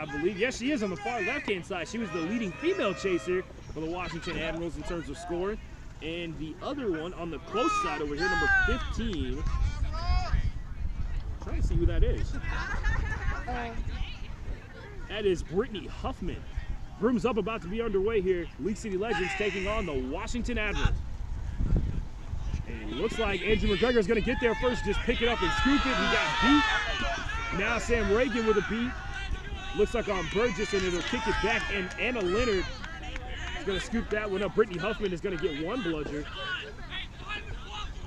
I believe. Yes, she is on the far left-hand side. She was the leading female chaser for the Washington Admirals in terms of scoring. And the other one on the close side over here, number 15. Trying to see who that is. That is Brittany Huffman. Brooms up, about to be underway here. League City Legends taking on the Washington Admirals. And it looks like Andrew McGregor is going to get there first, just pick it up and scoop it. He got beat. Now Sam Reagan with a beat. Looks like on Burgess, and it'll kick it back. And Anna Leonard is going to scoop that one up. Brittany Huffman is going to get one bludger.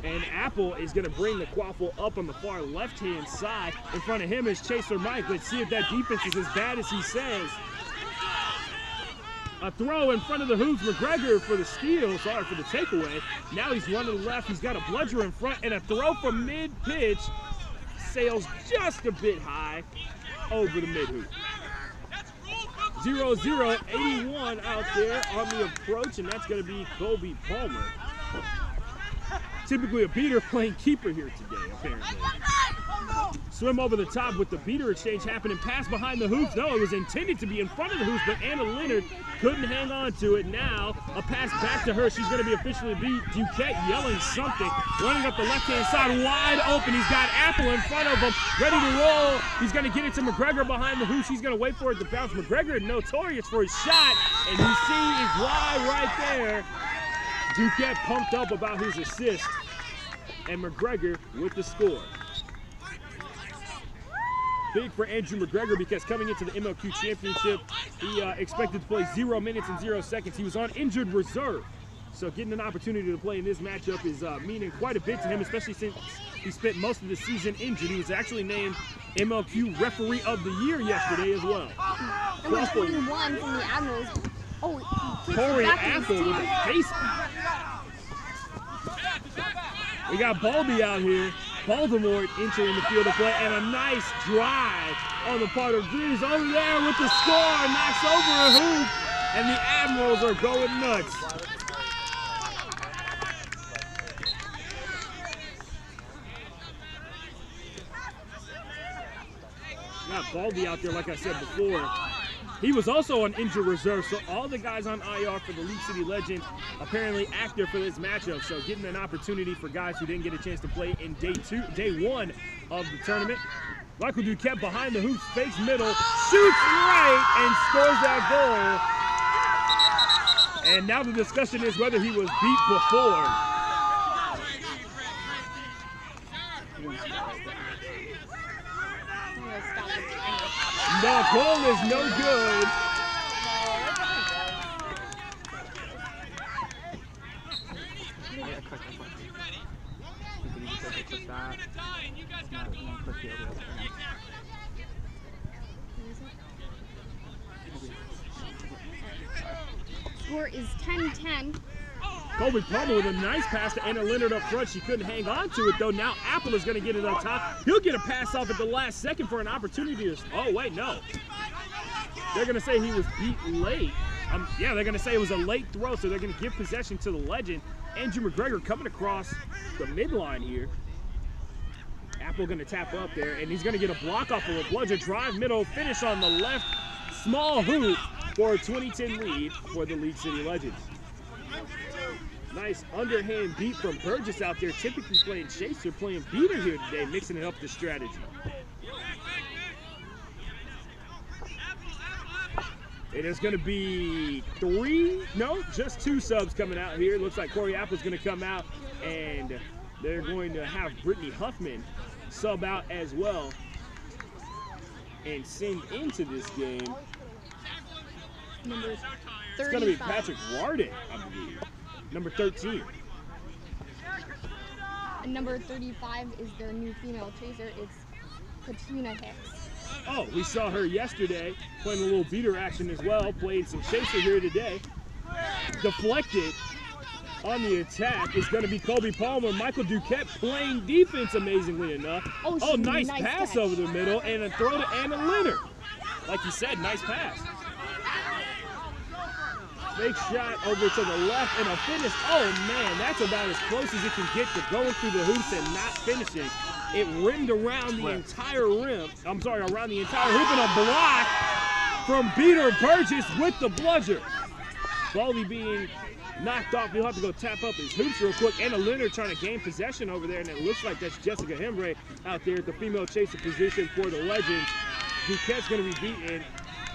And Apple is going to bring the quaffle up on the far left-hand side. In front of him is Chaser Mike. Let's see if that defense is as bad as he says. A throw in front of the hoops. McGregor for the steal, sorry for the takeaway. Now he's one to the left. He's got a bludger in front, and a throw from mid-pitch. Sails just a bit high over the mid-hoop. 0-0, 81 out there on the approach, and that's going to be Kobe Palmer. Typically a beater playing keeper here today, apparently. Swim over the top with the beater exchange happening. Pass behind the hoops. No, it was intended to be in front of the hoops, but Anna Leonard couldn't hang on to it. Now, a pass back to her. She's going to be officially beat. Duquette yelling something. Running up the left-hand side, wide open. He's got Apple in front of him, ready to roll. He's going to get it to McGregor behind the hoops. He's going to wait for it to bounce. McGregor notorious for his shot, and you see his why right there. Duquette pumped up about his assist, and McGregor with the score. Big for Andrew McGregor, because coming into the MLQ championship, he expected to play 0 minutes and 0 seconds. He was on injured reserve. So getting an opportunity to play in this matchup is meaning quite a bit to him, especially since he spent most of the season injured. He was actually named MLQ Referee of the Year yesterday as well. Number 21 from the Admirals. Oh, Corey Apple with a face. We got Baldy out here. Baltimore entering the field of play, and a nice drive on the part of Drews over there with the score. Knocks over a hoop, and the Admirals are going nuts. Got Baldy out there, like I said before. He was also on injured reserve, so all the guys on IR for the League City Legends apparently active for this matchup. So getting an opportunity for guys who didn't get a chance to play in day one of the tournament. Michael Duquette behind the hoops, fakes middle, shoots right, and scores that goal. And now the discussion is whether he was beat before. The goal is no good. Score is 10-10. Kobe Palmer with a nice pass to Anna Leonard up front. She couldn't hang on to it, though. Now Apple is going to get it up top. He'll get a pass off at the last second for an opportunity to... Oh, wait, no. They're going to say he was beat late. Yeah, they're going to say it was a late throw, so they're going to give possession to the legend. Andrew McGregor coming across the midline here. Apple going to tap up there, and he's going to get a block off of a bludger. Drive middle, finish on the left. Small hoop for a 20-10 lead for the League City Legends. Nice underhand beat from Burgess out there, typically playing chaser, playing beater here today, mixing it up the strategy. It is going to be just 2 subs coming out here. Looks like Corey Apple's going to come out, and they're going to have Brittany Huffman sub out as well and send into this game. Number 35. It's going to be Patrick Warden, I believe. Number 13. And number 35 is their new female chaser. It's Katrina Hicks. Oh, we saw her yesterday playing a little beater action as well. Played some chaser here today. Deflected on the attack is going to be Kobe Palmer. Michael Duquette playing defense, amazingly enough. Oh, nice pass over the middle, and a throw to Anna Leonard. Like you said, nice pass. Fake shot over to the left and a finish. Oh man, that's about as close as it can get to going through the hoops and not finishing. It rimmed around the entire rim. I'm sorry, around the entire hoop, and a block from Peter Burgess with the bludger. Baldy being knocked off. He'll have to go tap up his hoops real quick. Anna Leonard trying to gain possession over there, and it looks like that's Jessica Hembre out there at the female chaser position for the Legends. Duquette's going to be beaten.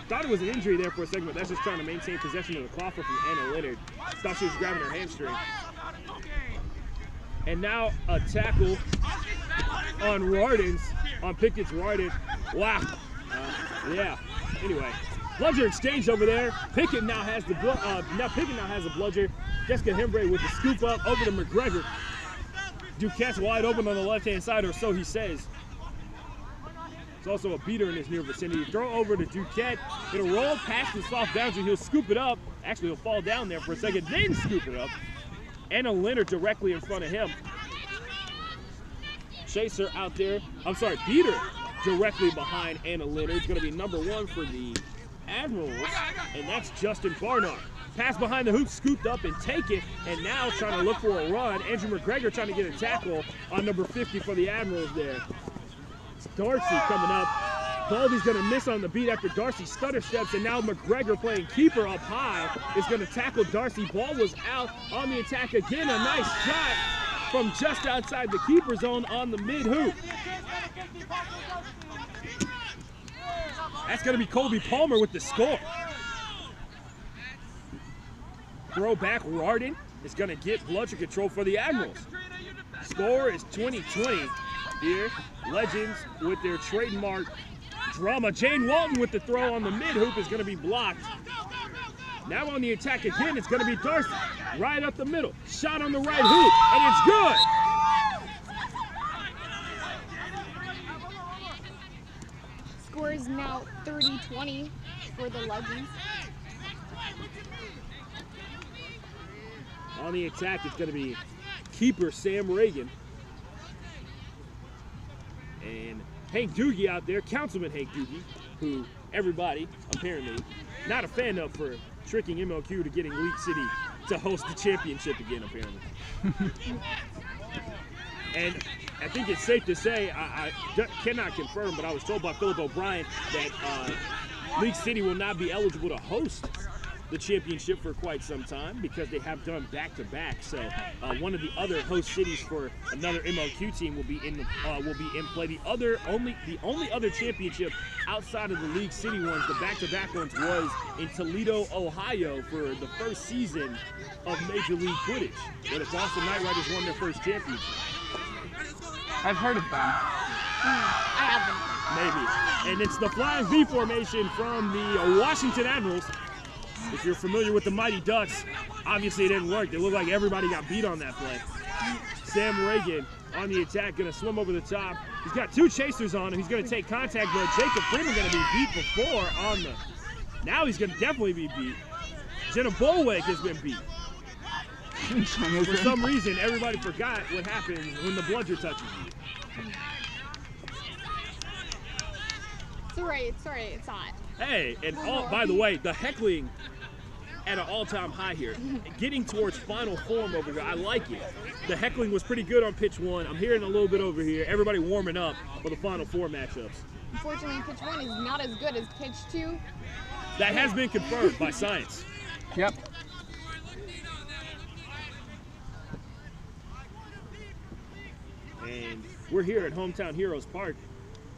Thought it was an injury there for a second, but that's just trying to maintain possession of the coffer from Anna Leonard. Thought she was grabbing her hamstring. And now a tackle on Pickett's Rardens. Wow. Yeah. Anyway, bludger exchange over there. Pickett now has the bludger. Jessica Hembre with the scoop up over to McGregor. Duquette's wide open on the left-hand side, or so he says. There's also a beater in his near vicinity. Throw over to Duquette. It'll roll past the soft boundary. He'll scoop it up. Actually, he'll fall down there for a second, then scoop it up. Anna Leonard directly in front of him. Chaser out there. Beater directly behind Anna Leonard. It's going to be number 1 for the Admirals, and that's Justin Barnard. Pass behind the hoop, scooped up and taken, and now trying to look for a run. Andrew McGregor trying to get a tackle on number 50 for the Admirals there. It's Darcy coming up. Baldy's going to miss on the beat after Darcy stutter steps, and now McGregor playing keeper up high is going to tackle Darcy. Ball was out on the attack again. A nice shot from just outside the keeper zone on the mid-hoop. That's going to be Colby Palmer with the score. Throw back, Rardin is going to get bludger control for the Admirals. Score is 20-20 here. Legends with their trademark drama. Jane Walton with the throw on the mid-hoop is going to be blocked. Now on the attack again, it's going to be Darcy. Right up the middle. Shot on the right hoop, and it's good. Score is now 30-20 for the Legends. On the attack, it's going to be keeper Sam Reagan. And Hank Doogie out there, Councilman Hank Doogie, who everybody, apparently, not a fan of for tricking MLQ to getting League City to host the championship again, apparently. And I think it's safe to say, I cannot confirm, but I was told by Philip O'Brien that League City will not be eligible to host the championship for quite some time because they have done back-to-back. So one of the other host cities for another MLQ team will be in play. The only other championship outside of the League City ones, the back-to-back ones, was in Toledo, Ohio for the first season of Major League Quidditch, where the Boston Knight Riders won their first championship. I've heard of them. I haven't. Maybe. And it's the Flying V formation from the Washington Admirals. If you're familiar with the Mighty Ducks, obviously it didn't work. It looked like everybody got beat on that play. Sam Reagan on the attack, going to swim over the top. He's got 2 chasers on him. He's going to take contact, but Jacob Freeman going to be beat before on the... Now he's going to definitely be beat. Jenna Bolweg has been beat. For some reason, everybody forgot what happens when the bludger touches you. It's alright, it's hot. Hey, and by the way, the heckling at an all-time high here. Getting towards final form over here. I like it. The heckling was pretty good on pitch 1. I'm hearing a little bit over here. Everybody warming up for the final 4 matchups. Unfortunately, pitch 1 is not as good as pitch 2. That has been confirmed by science. Yep. And we're here at Hometown Heroes Park.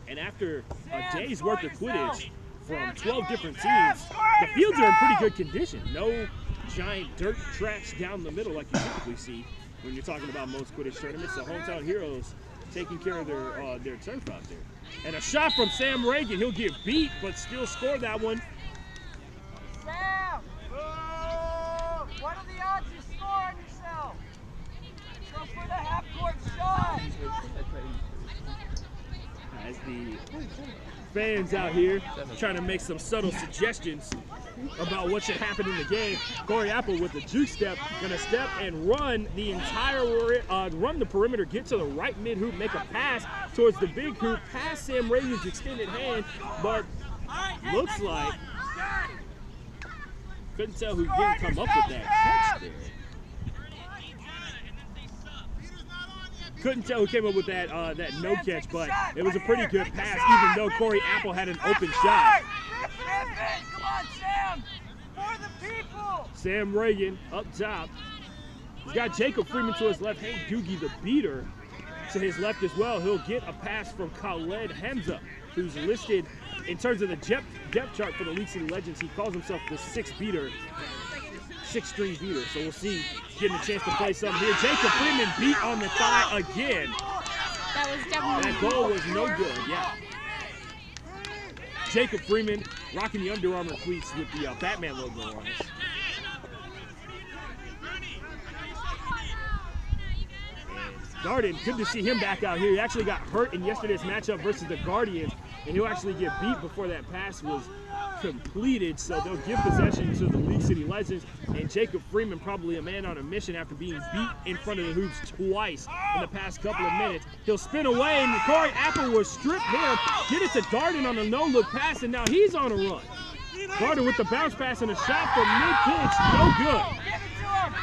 And after a day's worth of Quidditch from 12 different teams, the fields are in pretty good condition. No giant dirt tracks down the middle like you typically see when you're talking about most Quidditch tournaments. So Hometown Heroes taking care of their turf out there. And a shot from Sam Reagan. He'll get beat, but still score that one. Sam! What are the odds you score on yourself? Go for the half-court shot! As the fans out here trying to make some subtle suggestions about what should happen in the game. Corey Apple with the juke step, gonna step and run the run the perimeter, get to the right mid hoop, make a pass towards the big hoop, pass Sam Reagan's extended hand, but looks like couldn't tell who didn't come up with that catch there. Couldn't tell who came up with that no catch, but it was a pretty good pass, even though Corey Apple had an open shot. on, Sam! For the people! Sam Reagan up top. He's got Jacob Freeman to his left. Hank Doogie, the beater, to his left as well. He'll get a pass from Khaled Hamza, who's listed in terms of the depth chart for the League City Legends. He calls himself the sixth string beater. So we'll see, getting a chance to play some here. Jacob Freeman beat on the thigh again. That was definitely That goal was no good, yeah. Jacob Freeman rocking the Under Armour cleats with the Batman logo on it. Darden, good to see him back out here. He actually got hurt in yesterday's matchup versus the Guardians, and he'll actually get beat before that pass was completed. So they'll give possession to the League City Legends, and Jacob Freeman probably a man on a mission after being beat in front of the hoops twice in the past couple of minutes. He'll spin away, and Corey Apple will strip him, get it to Darden on a no-look pass, and now he's on a run. Darden with the bounce pass and a shot from mid-pitch, no good. Give it to him!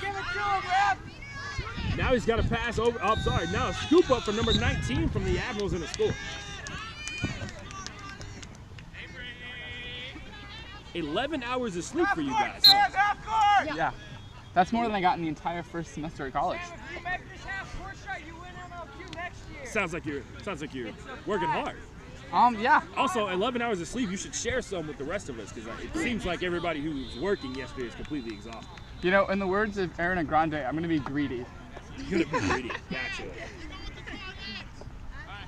Give it to him, Rep! Now he's got to pass over. Oh, sorry. Now a scoop up for number 19 from the Admirals and a score. 11 hours of sleep for you guys. Huh? Half court! Yeah. That's more than I got in the entire first semester of college. Sam, if you make this half court shot, you win MLQ next year. Sounds like you're working hard. Yeah. Also, 11 hours of sleep, you should share some with the rest of us because it seems like everybody who was working yesterday is completely exhausted. You know, in the words of Ariana Grande, I'm going to be greedy. You're gonna be greedy. Gotcha.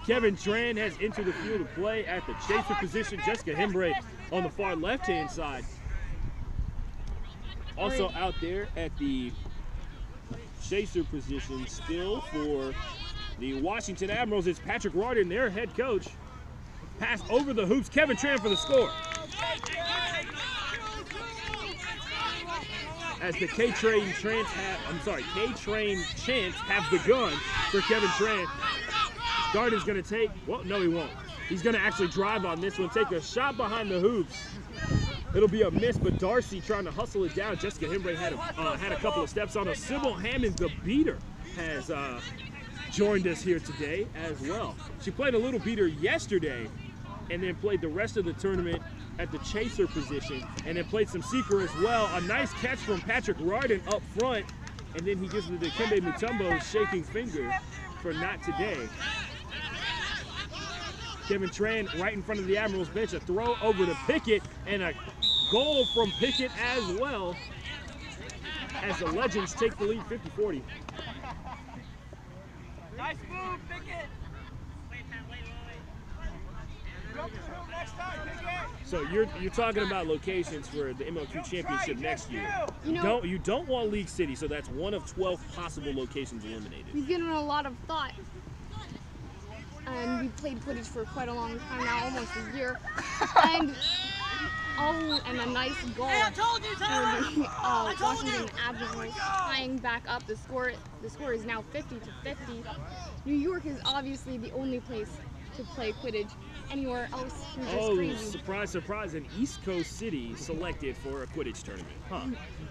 Kevin Tran has entered the field of play at the chaser position. Jessica Hembre on the far left-hand side. Also out there at the chaser position still for the Washington Admirals is Patrick Rardin, their head coach. Pass over the hoops. Kevin Tran for the score. As the K-Train chants have begun for Kevin Tran. Darden's going to take, well, no he won't. He's going to actually drive on this one, take a shot behind the hoops. It'll be a miss, but Darcy trying to hustle it down. Jessica Hembre had a couple of steps on her. Sybil Hammond, the beater, has joined us here today as well. She played a little beater yesterday and then played the rest of the tournament at the chaser position, and then played some seeker as well. A nice catch from Patrick Rardin up front, and then he gives it to Dikembe Mutombo's shaking finger for not today. Kevin Tran right in front of the Admirals bench, a throw over to Pickett, and a goal from Pickett as well, as the Legends take the lead 50-40. Nice move, Pickett. So you're talking about locations for the MLQ championship next year. You don't want League City, so that's one of 12 possible locations eliminated. We've given it a lot of thought. And we've played Quidditch for quite a long time now, almost a year. And a nice goal for the Washington Admirals tying back up the score. The score is now 50-50. New York is obviously the only place to play Quidditch. Anywhere else is just crazy. Surprise, surprise, an East Coast city selected for a Quidditch tournament. Huh,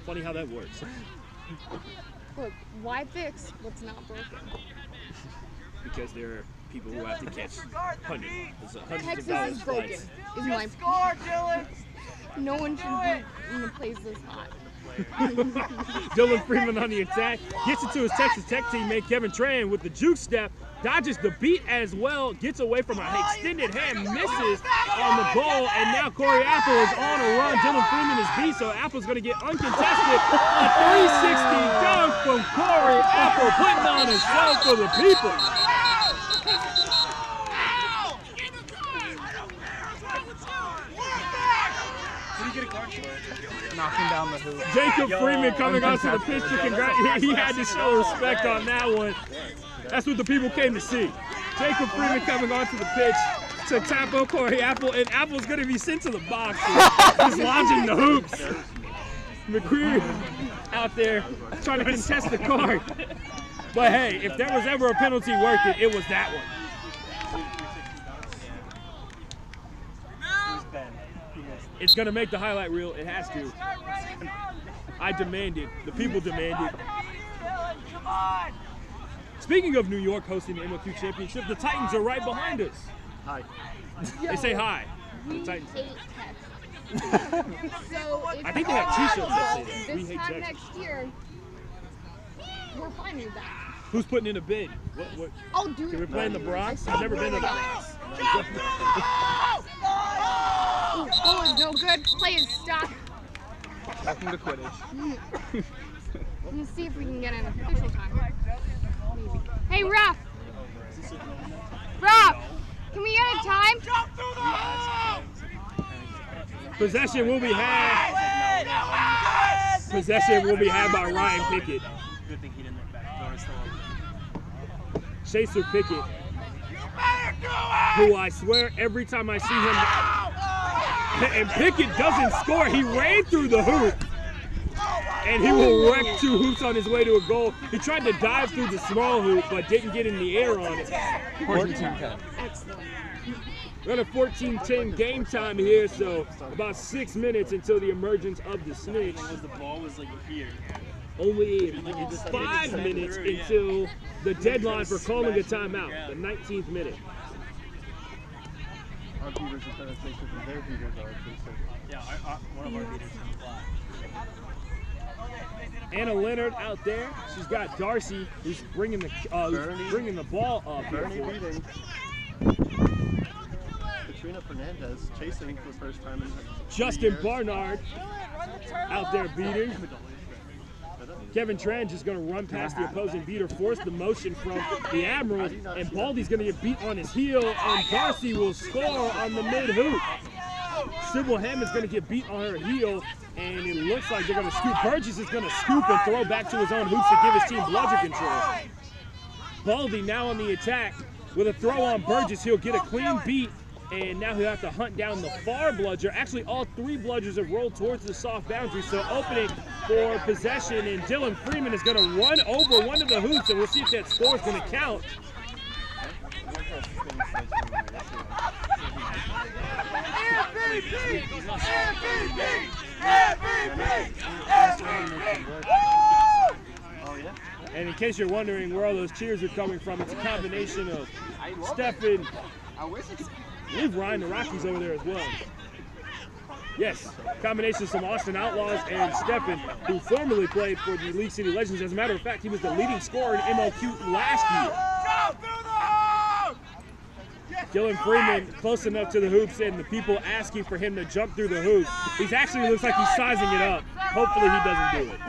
funny how that works. Look, why fix what's not broken? Because there are people who have to catch hundreds Texas of dollars is broken, flights. is my Score, Dylan. No one should be in a place this hot. Dylan Freeman on the attack, gets it to his Texas Tech teammate Kevin Tran with the juke step, dodges the beat as well, gets away from an extended hand, misses on the goal, and now Corey Apple is on a run. Dylan Freeman is beat, so Apple's going to get uncontested. A 360 dunk from Corey Apple, putting on a show for the people. Knocking down the hoop. Jacob Freeman coming onto the pitch to congratulate. He had to show respect on that one. That's what the people came to see. Jacob Freeman coming onto the pitch to tap on Corey Apple, and Apple's going to be sent to the box, just launching the hoops. McCreary out there trying to contest the card. But hey, if there was ever a penalty worth it, it was that one. It's going to make the highlight reel. It has to. I demand it. The people demand it. Come on. Speaking of New York hosting the MLQ championship, the Titans are right behind us. Hi. They say hi. We The Titans. hate Texas. So if I think they have t-shirts that say that. We this hate time Texas. next year, we're fine with that. Who's putting in a bid? What? I'll do Can we it. play in the Bronx? I've never been to the Bronx. Ooh, goal is no good. Play is stopped. Welcome to Quidditch. Let's see if we can get an official time. Maybe. Hey, ref! Ref! Can we get a time? Possession will be had. Possession will be had by Ryan Pickett. Good thing he didn't look back. Door is still open. Chaser Pickett, who I swear every time I see him, and Pickett doesn't score, he ran through the hoop. And he will wreck 2 hoops on his way to a goal. He tried to dive through the small hoop, but didn't get in the air on it. 14-10. Excellent. We're at a 14-10 game time here, so about 6 minutes until the emergence of the snitch. The ball was like here. Only 5 minutes until the deadline for calling a timeout, the 19th minute. Our beaters are trying to take from their beaters are actually. Yeah, one of our beaters is black. Anna Leonard out there. She's got Darcy, who's bringing the ball up. Bernie beating. Katrina Fernandez chasing for the first time in 3 Justin years. Barnard out there beating. Kevin Tran just going to run past the opposing beater, force the motion from the Admirals, and Baldy's going to get beat on his heel, and Darcy will score on the mid-hoop. Sybil Hammond's going to get beat on her heel, and it looks like they're going to scoop. Burgess is going to scoop and throw back to his own hoops to give his team bludger control. Baldy now on the attack with a throw on Burgess. He'll get a clean beat, and now he'll have to hunt down the far bludger. Actually, all 3 bludgers have rolled towards the soft boundary, so opening for possession, and Dylan Freeman is going to run over one of the hoops, and we'll see if that score is going to count. Oh, yeah? And in case you're wondering where all those cheers are coming from, it's a combination of Stefan, I wish it's I believe Ryan the Rockies over there as well. Yes, combination of some Austin Outlaws and Stefan, who formerly played for the League City Legends. As a matter of fact, he was the leading scorer in MLQ last year. Dylan Freeman close enough to the hoops, and the people asking for him to jump through the hoops. He's actually looks like he's sizing it up. Hopefully he doesn't do it.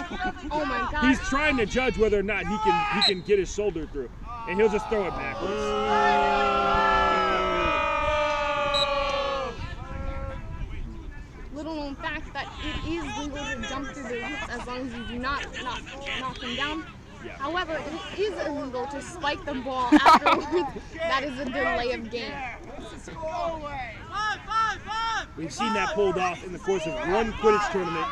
Oh my God. He's trying to judge whether or not he can get his shoulder through, and he'll just throw it backwards. Little known fact that it is legal to jump through the hoops as long as you do not knock them down. Yeah. However, it is illegal to spike the ball afterwards. That is a delay of game. We've seen that pulled off in the course of one Quidditch tournament,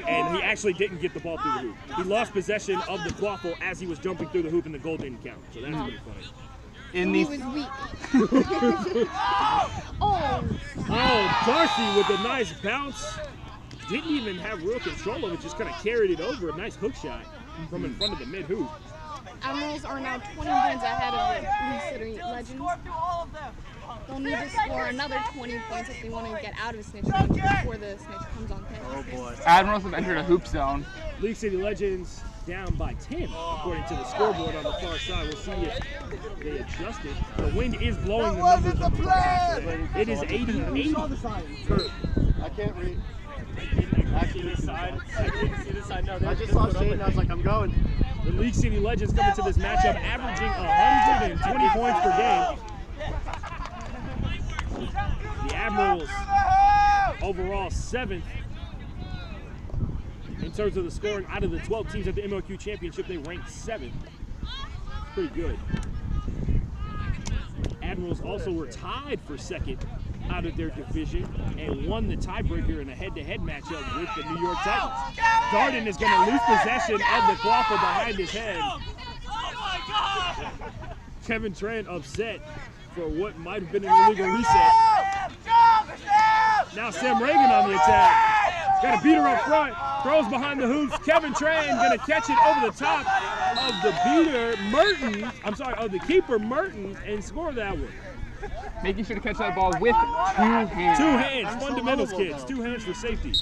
and he actually didn't get the ball through the hoop. He lost possession of the quaffle as he was jumping through the hoop, and the goal didn't count. So that's pretty funny. in He the was weak. Oh, Oh, Darcy with a nice bounce. Didn't even have real control of it, just kind of carried it over. A nice hook shot from in front of the mid-hoop. Admirals are now 20 points ahead of the League City Legends. They'll need to score another 20 points if they want to get out of snitch before the snitch comes on pitch. Oh, boy. Admirals have entered a hoop zone. League City Legends down by 10, according to the scoreboard on the far side. We'll see if they adjust it. The wind is blowing the numbers on the far side today. It is 80-80. I can't read. I see this side. I didn't see this side. No, I just saw Shane and I was like, I'm going. The League City Legends coming to this matchup averaging 120 points per game. The Admirals overall 7th in terms of the scoring. Out of the 12 teams at the MLQ Championship, they ranked 7th. Pretty good. Admirals also were tied for 2nd out of their division and won the tiebreaker in a head-to-head matchup with the New York Titans. Darden is going to lose possession of the quaffle behind his head. Kevin Tran upset for what might have been an illegal reset. Now Sam Reagan on the attack. Got a beater up front, throws behind the hoops. Kevin Tran going to catch it over the top of the beater, Mertens. I'm sorry, of the keeper, Mertens, and score that one. Making sure to catch that ball with 2 hands. 2 hands, I'm so fundamentals, lovable, kids. though. 2 hands for safety.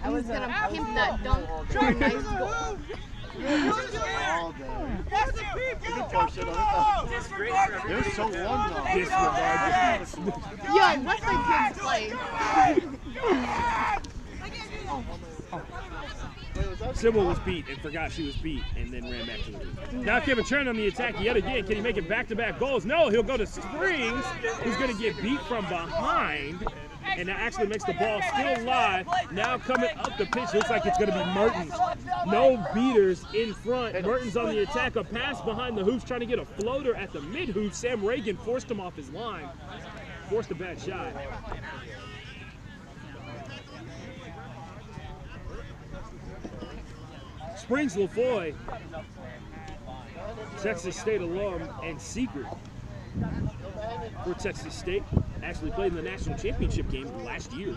I was gonna pimp that dunk for a nice goal. All day. You can pour shit on it. It was so warm though. Disregard the beats. Yeah, let the kids play. Wait, was that Sybil was beat and forgot she was beat and then ran back to the roof. Now Kevin Trent on the attack yet again. Can he make it back-to-back goals? No, he'll go to Springs, who's going to get beat from behind. And that actually makes the ball still live. Now coming up the pitch, looks like it's going to be Mertens. No beaters in front. Mertens on the attack. A pass behind the hoops, trying to get a floater at the mid-hoop. Sam Reagan forced him off his line. Forced a bad shot. Springs LaFoy, Texas State alum and seeker for Texas State. Actually played in the national championship game last year.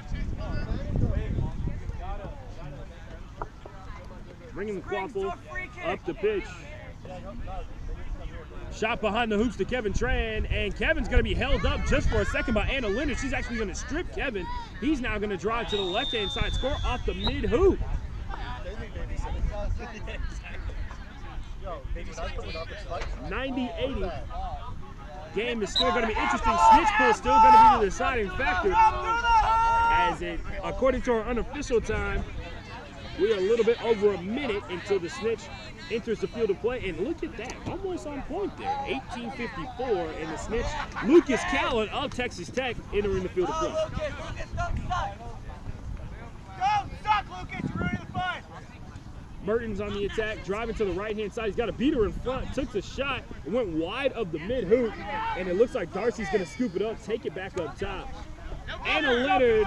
Bringing the quaffle up the pitch. Shot behind the hoops to Kevin Tran, and Kevin's going to be held up just for a second by Anna Leonard. She's actually going to strip Kevin. He's now going to drive to the left-hand side, score off the mid-hoop. 90-80. Game is still going to be interesting. Snitch pull still going to be the deciding factor. As it, according to our unofficial time, we are a little bit over a minute until the snitch enters the field of play. And look at that, almost on point there. 18:54, and the snitch, Lucas Callan of Texas Tech, entering the field of play. Mertens on the attack, driving to the right-hand side. He's got a beater in front, took the shot, and went wide of the mid-hoop, and it looks like Darcy's going to scoop it up, take it back up top. Anna Leonard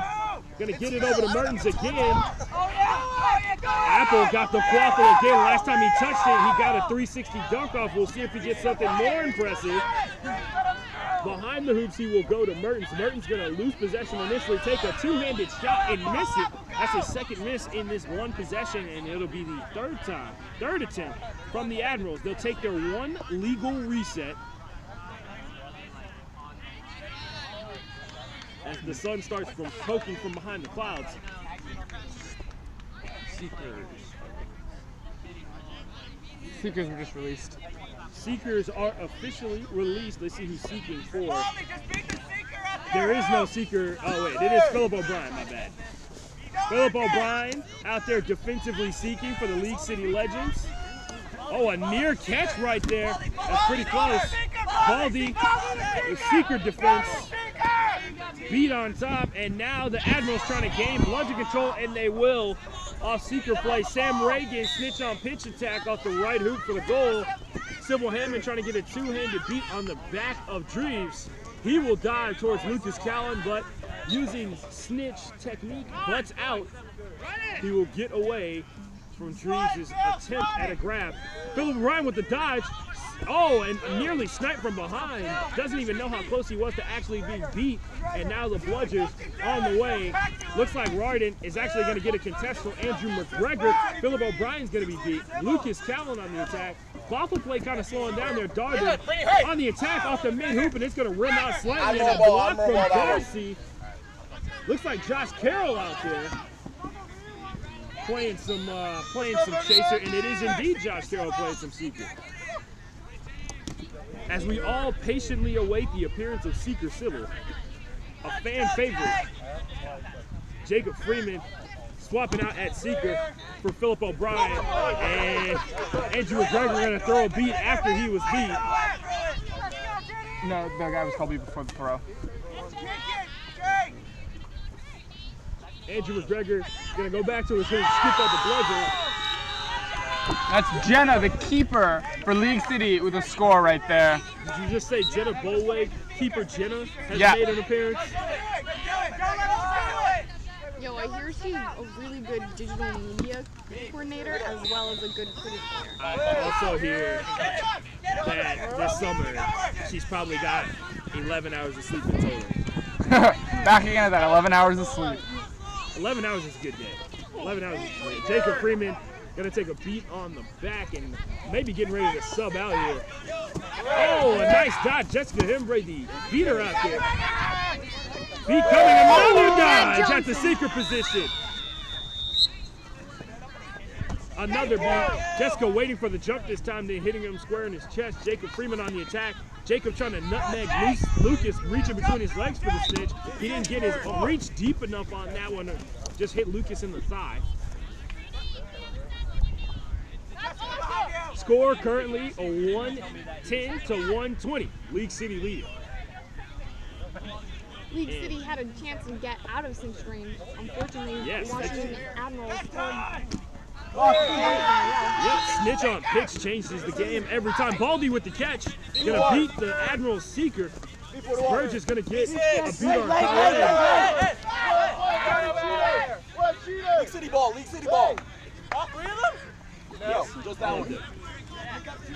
going to get it over to Mertens again. Apple got the quaffle again. Last time he touched it, he got a 360 dunk off. We'll see if he gets something more impressive. Behind the hoops, he will go to Mertens. Mertens going to lose possession initially, take a two-handed shot and miss it. That's his second miss in this one possession, and it'll be the third attempt from the Admirals. They'll take their one legal reset as the sun starts from poking from behind the clouds. Seekers were just released. Seekers are officially released. Let's see who's seeking for. There is no seeker. Oh, wait, it is Philip O'Brien, my bad. Philip O'Brien out there defensively seeking for the League City Legends. Oh, a near catch right there. That's pretty close. Baldy, the seeker defense, beat on top, and now the Admirals trying to gain bludgeon control, and they will off seeker play. Sam Reagan, snitch on pitch attack off the right hoop for the goal. Sybil Hammond trying to get a two-handed beat on the back of Dreves. He will dive towards Lucas Callan, but using snitch technique, butts out, he will get away from Dreves' attempt at a grab. Philip Ryan with the dodge. Oh, and nearly sniped from behind. Doesn't even know how close he was to actually being beat. And now the Bludgers on the way. Looks like Rarden is actually going to get a contest from Andrew McGregor. Philip O'Brien's going to be beat. Lucas Callan on the attack. Waffle play kind of slowing down there. Darden on the attack off the mid-hoop, and it's going to rim out slightly. And a block from Darcy. Looks like Josh Carroll out there playing some chaser, and it is indeed Josh Carroll playing some seeker. As we all patiently await the appearance of Seeker Sybil, a fan favorite, Jacob Freeman swapping out at Seeker for Philip O'Brien, and Andrew McGregor going to throw a beat after he was beat. No, the guy was called beat before the throw. Andrew McGregor going to go back to his hoop, scoop up the bludger. That's Jenna, the keeper for League City, with a score right there. Did you just say Jenna Bowleg? Keeper Jenna has made an appearance? Yo, I hear she's a really good digital media coordinator as well as a good critic player. I also hear that this summer she's probably got 11 hours of sleep in total. Back again at that 11 hours of sleep. 11 hours is a good day. 11 hours is great. Jacob Freeman Gonna take a beat on the back and maybe getting ready to sub out here. Oh, a nice dodge. Jessica Hembree, the beater out there. Beat coming, another dodge at the secret position. Another beat. Jessica waiting for the jump this time, then hitting him square in his chest. Jacob Freeman on the attack. Jacob trying to nutmeg Lucas, reaching between his legs for the snitch. He didn't get his reach deep enough on that one. Just hit Lucas in the thigh. Score currently a 110 to 120. League City leading. League City had a chance to get out of cinch range. Unfortunately, Yes, Washington Admirals scored. Yep, snitch on pitch changes the game every time. Baldy with the catch. Gonna beat the Admirals seeker. Burge is gonna get a beat on Khaled. League City ball, League City ball. All three of them? No, just that one.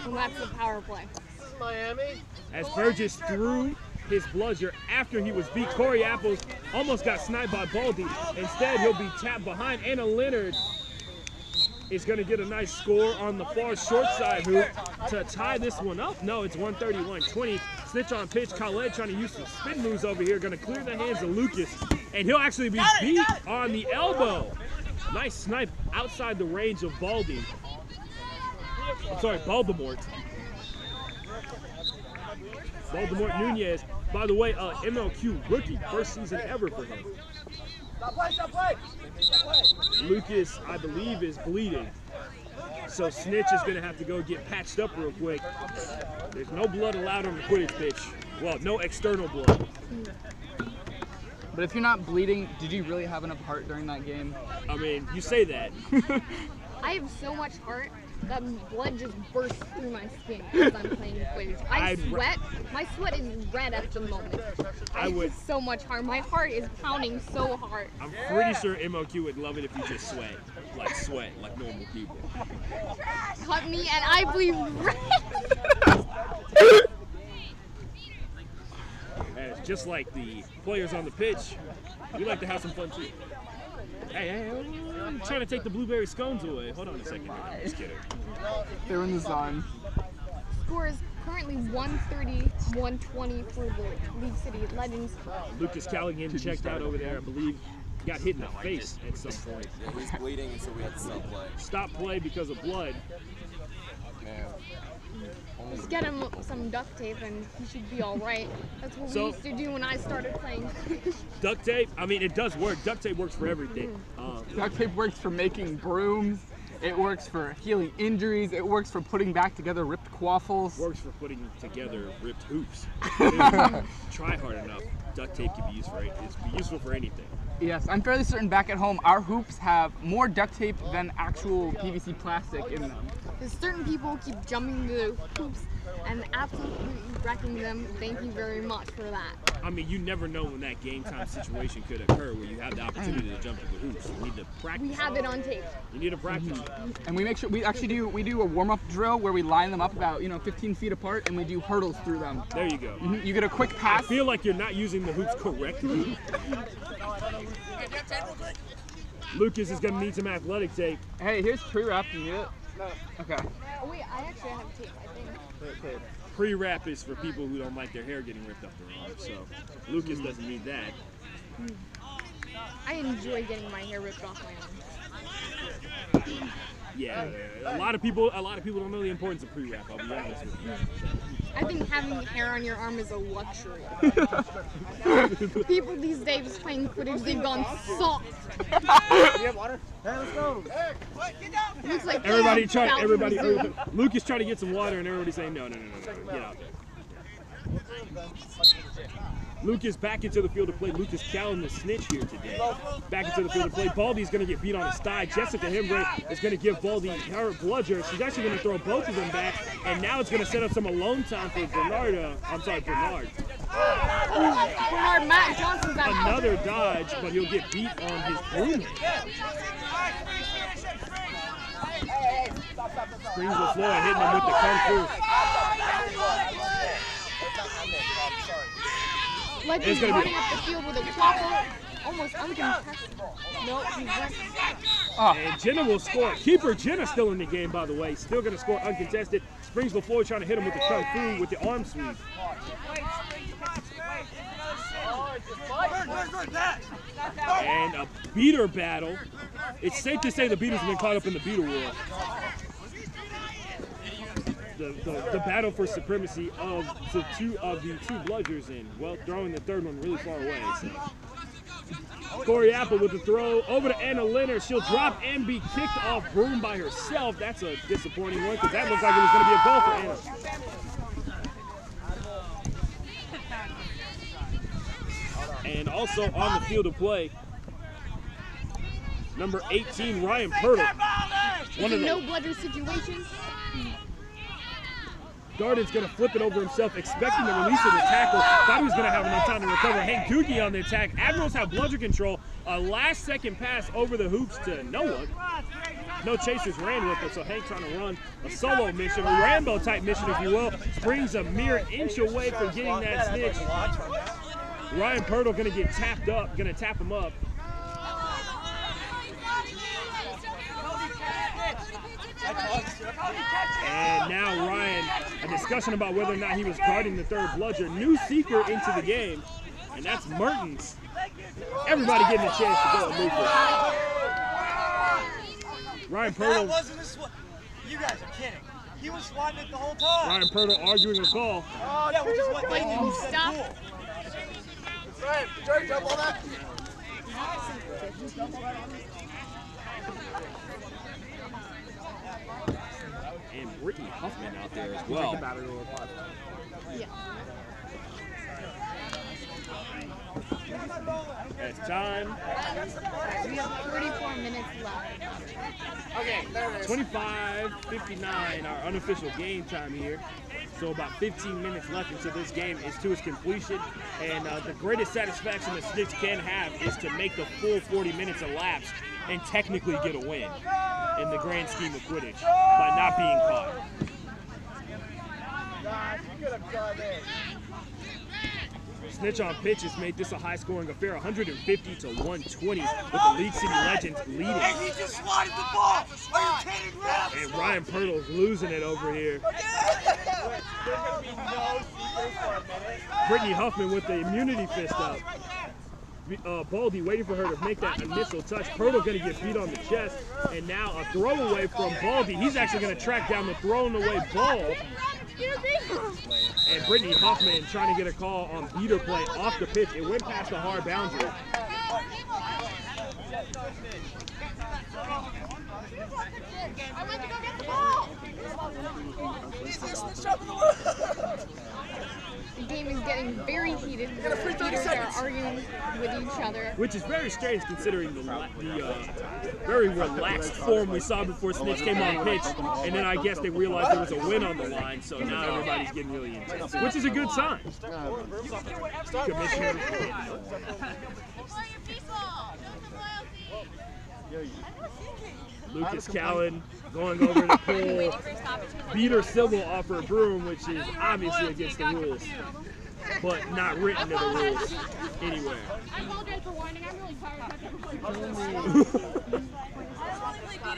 And that's the power play. Miami. As Burgess threw his bludger after he was beat. Corey Apples almost got sniped by Baldy. Instead, he'll be tapped behind. Anna Leonard is going to get a nice score on the far short side hoop to tie this one up. No, it's 131-20. Snitch on pitch. Khaled trying to use some spin moves over here. Going to clear the hands of Lucas. And he'll actually be beat on the elbow. Nice snipe outside the range of Baldy. I'm sorry, Voldemort. Voldemort Nunez. By the way, MLQ rookie, first season ever for him. Stop play. Lucas, I believe, is bleeding. So Snitch is going to have to go get patched up real quick. There's no blood allowed on the Quidditch pitch. Well, no external blood. But if you're not bleeding, did you really have enough heart during that game? I mean, you say that. I have so much heart that blood just bursts through my skin as I'm playing Quidditch. I sweat. My sweat is red at the moment. I have so much heart. My heart is pounding so hard. I'm pretty sure MLQ would love it if you just sweat like normal people. Cut me and I bleed red. And it's just like the players on the pitch, we like to have some fun too. Hey, I'm trying to take the blueberry scones away. Hold on a second. I'm just kidding. They're in the zone. Score is currently 130-120 for the League City Legends. Lucas Callaghan checked out over there, I believe. Got hit in the face at some point. Yeah, he's bleeding, and so we had to stop play. Stop play because of blood. Man. Just get him some duct tape and he should be all right. That's what we used to do when I started playing. Duct tape, I mean, it does work. Duct tape works for everything. Duct tape works for making brooms. It works for healing injuries. It works for putting back together ripped quaffles. Works for putting together ripped hoops. Try hard enough. Duct tape can be used for it's useful for anything. Yes, I'm fairly certain back at home our hoops have more duct tape than actual PVC plastic in them. There's certain people keep jumping the hoops and absolutely wrecking them. Thank you very much for that. I mean, you never know when that game time situation could occur where you have the opportunity to jump to the hoops. You need to practice. We have it on tape. You need to practice. And we make sure we do a warm-up drill where we line them up about 15 feet apart and we do hurdles through them. There you go. You get a quick I pass. feel like you're not using the hoops correctly. Lucas is going to need some athletic tape. Hey, here's pre-wrap. You need it? No. Okay. Oh wait, I actually have tape, I think. Pre-wrap is for people who don't like their hair getting ripped off their arms, so Lucas doesn't need that. I enjoy getting my hair ripped off my arms. Yeah, a lot of people don't know the importance of pre-wrap, I'll be honest with you. I think having hair on your arm is a luxury. People these days playing Quidditch, they've gone soft. You have water? Hey, let's go. It looks like Everybody, Lucas trying to get some water and everybody's saying no, get out there. Lucas back into the field to play. Lucas Callan, the snitch here today. Back into the field to play. Baldy's going to get beat on his thigh. Jessica Hembree is going to give Baldy her bludger. She's actually going to throw both of them back, and now it's going to set up some alone time for Bernard. Bernard Matt Johnson's back. Another dodge, but he'll get beat on his broom. Screens the floor and hitting him with the kung fu. Legends running up the field with a quaffle almost uncontested. Nope, he went. And Jenna will score. Keeper Jenna still in the game, by the way. Still going to score uncontested. Springs before trying to hit him with the kung fu with the arm sweep. And a beater battle. It's safe to say the beaters have been caught up in the beater war. The battle for supremacy of the two bludgers in. Well, throwing the third one really far away. So. Corey Apple with the throw over to Anna Leonard. She'll drop and be kicked off broom by herself. That's a disappointing one because that looked like it was going to be a goal for Anna. And also on the field of play, number 18, Ryan Purtle. It's a no bludger situation. Darden's going to flip it over himself, expecting the release of the tackle. Thought he was going to have enough time to recover. Hank Doogie on the attack. Admirals have bludger control. A last-second pass over the hoops to no one. No chasers ran with it, so Hank trying to run a solo mission, a Rambo-type mission, if you will. Springs a mere inch away from getting that snitch. Ryan Purtle going to get tapped up, going to tap him up. And now Ryan, a discussion about whether or not he was guarding the third bludger. New seeker into the game, and that's Mertens. Everybody getting a chance to go and move it. Ryan That Purtle. wasn't a swat. You guys are kidding. He was swatting it the whole time. Ryan Purtle arguing a call. Yeah, which is what Wait, did he stop? Right, Jerry, jump on that. And Brittany Huffman out there as well. Yeah. It's time. We have 34 minutes left. Okay, there it is. 25:59, our unofficial game time here. So about 15 minutes left until this game is to its completion. And the greatest satisfaction the Snicks can have is to make the full 40 minutes elapse and technically get a win in the grand scheme of Quidditch by not being caught. God, you could have done it. Snitch on pitch has made this a high-scoring affair, 150 to 120, with the League City Legends leading. Hey, he just swatted the ball. Are you kidding, Ralph? And Ryan Purtle's losing it over here. There's going to be no secrets for a minute. Brittany Huffman with the immunity fist up. Baldy waiting for her to make that initial touch. Purtle going to get beat on the chest. And now a throwaway from Baldy. He's actually going to track down the thrown away ball. And Brittany Huffman trying to get a call on beater play off the pitch. It went past the hard boundary. I went to go get the ball. The game is getting very heated. The leaders are arguing with each other. Which is very strange considering the very relaxed form we saw before Snitch came on pitch. And then I guess they realized there was a win on the line, so now everybody's getting really intense, which is a good sign. Commissioner. Lucas Cowan going over the pole. Beater Sybil off her broom, which is obviously against the rules, but not written in the rules anywhere. I apologize for whining. I'm really tired.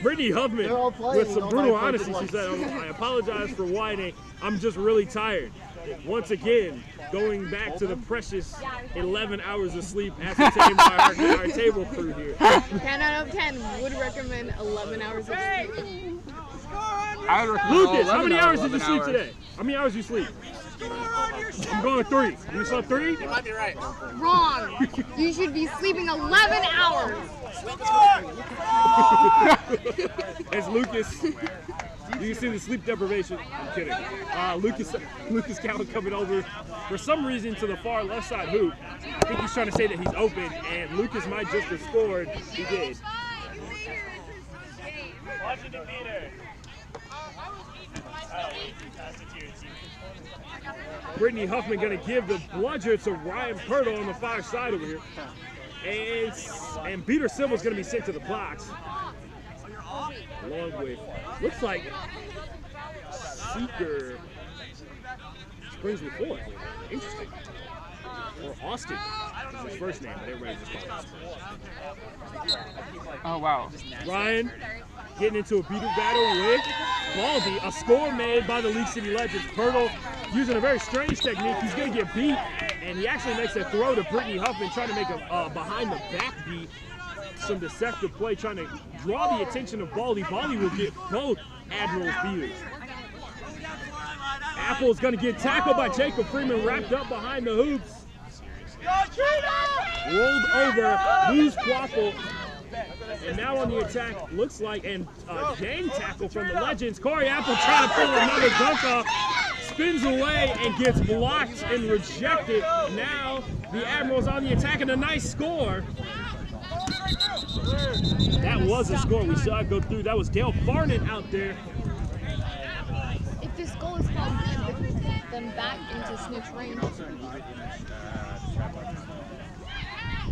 Brittany Huffman, with some brutal honesty, she said, I apologize for whining. I'm just really tired. Once again, going back to the precious 11 hours of sleep ascertained by our table crew here. 10 out of 10 would recommend 11 hours of sleep. I would recommend Lucas, how many hours did you 11 sleep hours. today? How many hours did you sleep? I'm going 3. You slept 3? You might be right. Wrong. You should be sleeping 11 hours. As Lucas, you can see the sleep deprivation. I'm kidding. Lucas Cowan coming over for some reason to the far left side hoop. I think he's trying to say that he's open, and Lucas might just have scored. He did. Washington Peter. Brittany Huffman going to give the bludger to Ryan Purtle on the far side over here. And Peter Sybil's going to be sent to the box. Along with, looks like Seeker Springs with 4. Interesting. or Austin is his first name, but everybody just calls him Austin. Oh, wow. Ryan getting into a beat-up battle with Baldy. A score made by the League City Legends. Pirtle using a very strange technique. He's going to get beat, and he actually makes a throw to Brittany Huffman, trying to make a behind-the-back beat. Some deceptive play, trying to draw the attention of Baldy. Baldy will get both Admirals beaters. Apple's going to get tackled by Jacob Freeman, wrapped up behind the hoops. Rolled over, lose Quaffle. And now on the attack, looks like, and gang tackle from the Legends. Corey Apple trying to pull another dunk off, spins away and gets blocked and rejected. Now the Admirals on the attack, and a nice score. That was a score. We saw it go through. That was Dale Farnan out there. If this goal is called good, we can get them back into snitch range.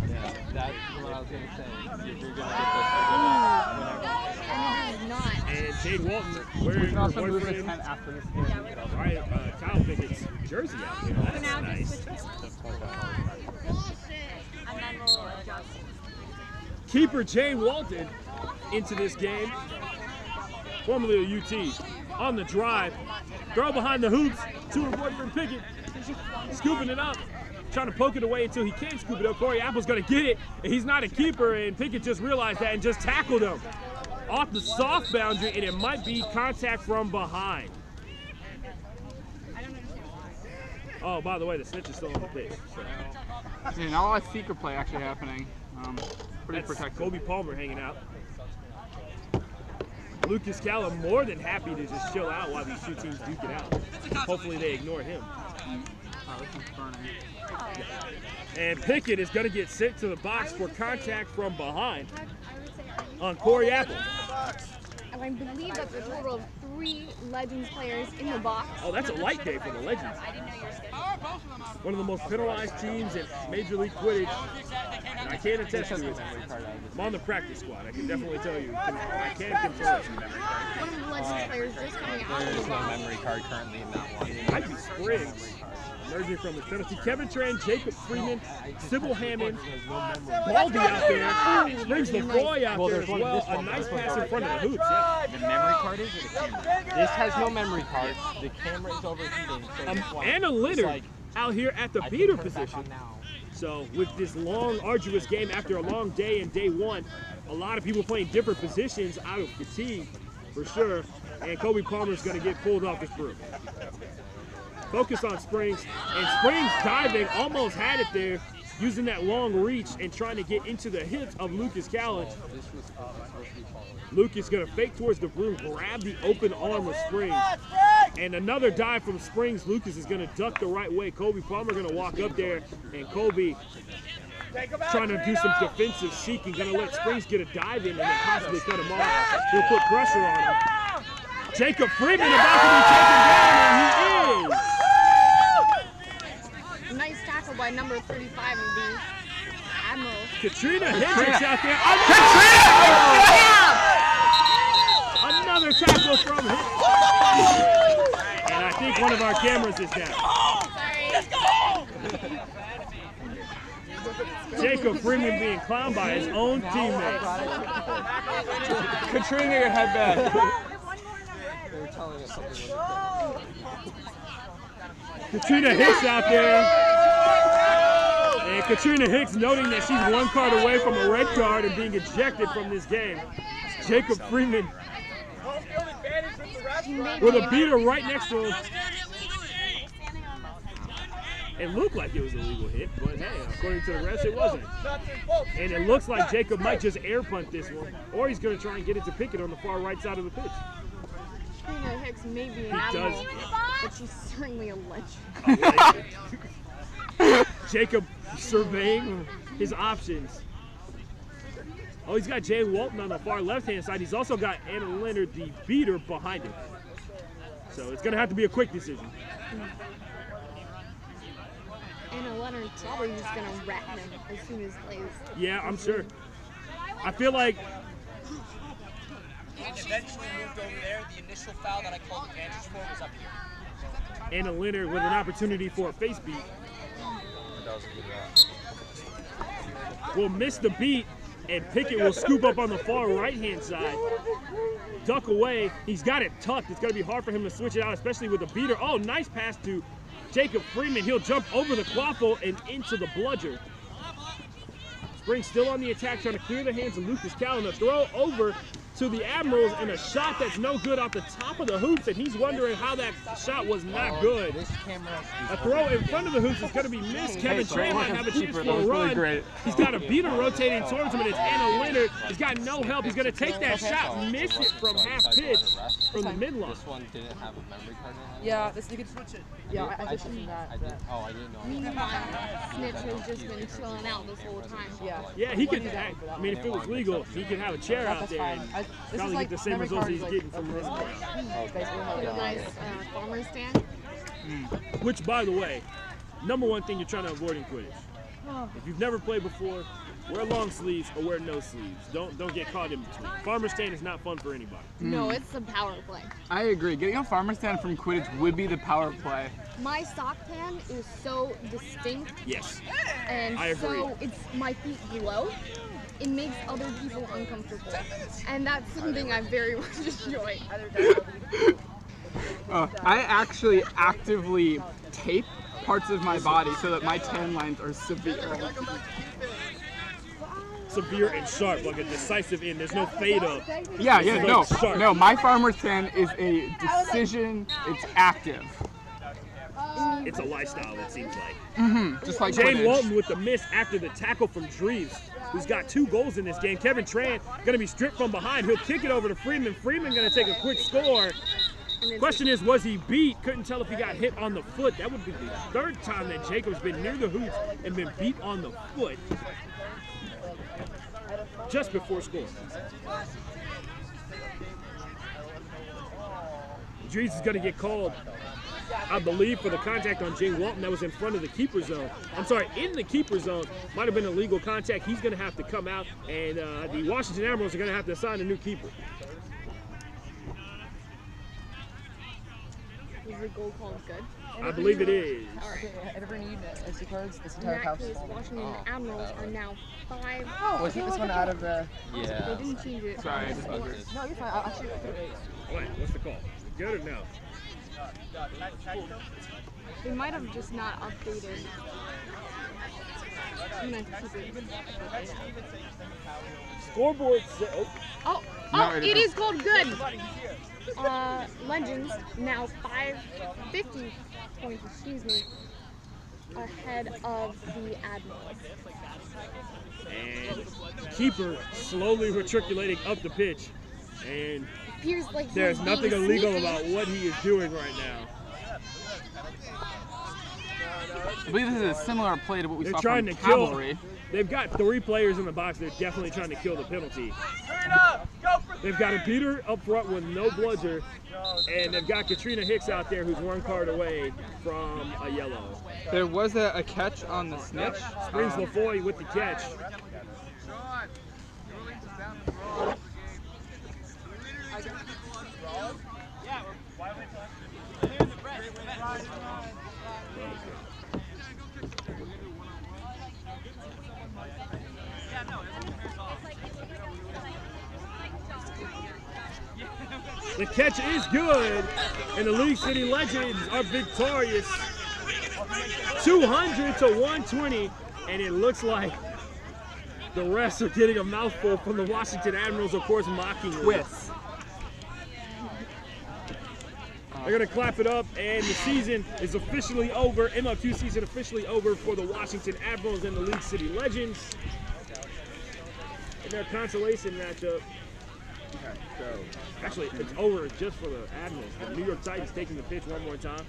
Yeah, that's what I was going to say. If you're going to And it is not. And Jade Walton We wearing can her also move this boyfriend. 10 after this game. All right, Kyle Pickett's jersey out there. That's now nice. just switch and then we'll adjust. Keeper Jane Walton into this game, formerly of UT, on the drive. Throw behind the hoops to her boyfriend Pickett, scooping it up, trying to poke it away until he can't scoop it up. Corey Apple's going to get it, and he's not a keeper, and Pickett just realized that and just tackled him off the soft boundary, and it might be contact from behind. Oh, by the way, the snitch is still on the pitch. So. Yeah, not a lot of secret play actually happening. Pretty That's protected. Kobe Palmer hanging out. Lucas Callum more than happy to just chill out while these two teams duke it out. Hopefully they ignore him. Oh, this is burning. And Pickett is going to get sent to the box for contact from behind on Corey Apple. And I believe that's a total of 3 Legends players in the box. Oh, that's a light day for the Legends. One of the most penalized teams in Major League Quidditch. And I can't attest to it. I'm on the practice squad. I can definitely tell you. I can confirm it. One of the Legends players just coming out There of is the no box. memory card currently in that one. Might be Spriggs emerging from his penalty. Kevin Tran, Jacob Freeman, Sybil Hammond, Baldy out there, Spriggs LaFoy out there as well. A nice pass in front of the hoops. Yeah. The memory card is or the camera? This has no memory card. The camera is overheating. So it's like, Anna it's Leonard like, out here at the I beater can turn it back position. on now. So with this long, arduous game after a long day in day one, a lot of people playing different positions out of fatigue for sure. And Kobe Palmer's going to get pulled off his broom. Focus on Springs, and Springs diving, almost had it there, using that long reach and trying to get into the hips of Lucas Callan. Lucas going to fake towards the broom, grab the open arm of Springs. And another dive from Springs. Lucas is going to duck the right way. Kobe Palmer going to walk up there, and Kobe trying to do some defensive seeking, going to let Springs get a dive in and then possibly cut him off. He'll put pressure on him. Jacob Freeman about to be taken down, and he is. Nice tackle by number 35 of the Admirals. Katrina Hendricks out there. Another tackle from him. And I think one of our cameras is down. Jacob Freeman being clowned by his own teammates. Katrina, your head back. They were telling us something was Katrina Hicks out there. And Katrina Hicks noting that she's 1 card away from a red card and being ejected from this game. Jacob Freeman with a beater right next to him. It looked like it was a legal hit, but hey, according to the refs, it wasn't. And it looks like Jacob might just air punt this one, or he's going to try and get it to Pickett on the far right side of the pitch. Katrina Hicks may be an He Admiral, does. but she's certainly a legend. Jacob surveying his options. Oh, he's got Jay Walton on the far left-hand side. He's also got Anna Leonard, the beater, behind him. So it's going to have to be a quick decision. Anna Leonard probably just going to rat him as soon as plays. Yeah, I'm sure. I feel like And eventually moved over there. The initial foul that I called advantage for was up here. Anna Leonard with an opportunity for a face beat. will miss the beat, and Pickett will scoop up on the far right-hand side. Duck away. He's got it tucked. It's going to be hard for him to switch it out, especially with a beater. Oh, nice pass to Jacob Freeman. He'll jump over the quaffle and into the bludger. Spring still on the attack, trying to clear the hands of Lucas Callan. A throw over to the Admirals and a shot that's no good off the top of the hoops, and he's wondering how that shot was not good. A throw in front of the hoops is going to be missed. Kevin Tran might have a chance for a run. He's got a beater rotating towards him, and it's Anna Leonard. He's got no help. He's going to take that shot, miss it from half pitch from the midline. This one didn't have a memory card in it? Yeah, you could switch it. Yeah, I just did that. Oh, I didn't know. Meanwhile, Snitch has just been chilling out this whole time. Yeah. Yeah, he could. I mean, if it was legal, he could have a chair out there and probably get the same results he's getting from this crowd. Get a nice farmer stand. Which, by the way, number one thing you're trying to avoid in Quidditch. If you've never played before, wear long sleeves or wear no sleeves. Don't get caught in between. Farmer stand is not fun for anybody. No, it's a power play. I agree. Getting a farmer stand from Quidditch would be the power play. My sock pan is so distinct, Yes. and I agree. so my feet glow. It makes other people uncomfortable, and that's something I very much enjoy. I actually actively tape parts of my body so that my tan lines are severe. Severe and sharp, like a decisive end. There's no fade up. Yeah, This is no, like sharp. no. My farmer's tan is a decision. It's active. It's a lifestyle, it seems like. Just like Jane Quidditch. Walton with the miss after the tackle from Dreves, who's got 2 goals in this game. Kevin Tran going to be stripped from behind. He'll kick it over to Freeman. Freeman going to take a quick score. Question is, was he beat? Couldn't tell if he got hit on the foot. That would be the 3rd time that Jacob's been near the hoops and been beat on the foot just before scoring. Dreves is going to get called, I believe, for the contact on Jane Walton that was in front of the keeper zone. I'm sorry, in the keeper zone. Might have been illegal contact. He's going to have to come out, and the Washington Admirals are going to have to assign a new keeper. Is the goal called good? I believe it is. Ever need SD cards? This In entire that house. case, Washington Admirals are now 5. Oh, was this one out of the? They Yeah. didn't change it. Sorry, I on the just score. No, you're fine. Actually, What? What's the call? Good or no? They might have just not updated. I'm gonna keep it. Scoreboard says, Oh, No, it is called good. Legends now 550 points, excuse me, ahead of the Admirals. and keeper slowly matriculating up the pitch. And Appears like there's he's nothing being illegal sneaky. about what he is doing right now. I believe this is a similar play to what we They're saw trying from to kill. Cavalry. They've got 3 players in the box. They're definitely trying to kill the penalty. They've got a beater up front with no bludger, and they've got Katrina Hicks out there who's 1 card away from a yellow. There was a catch on the snitch. Springs LaFoy with the catch. The catch is good, and the League City Legends are victorious. 200 to 120, and it looks like the refs are getting a mouthful from the Washington Admirals, of course, mocking Twist. They're going to clap it up, and the season is officially over. MLQ season officially over for the Washington Admirals and the League City Legends. In their consolation matchup. So, actually, it's over just for the Admirals. The New York Titans taking the pitch one more time.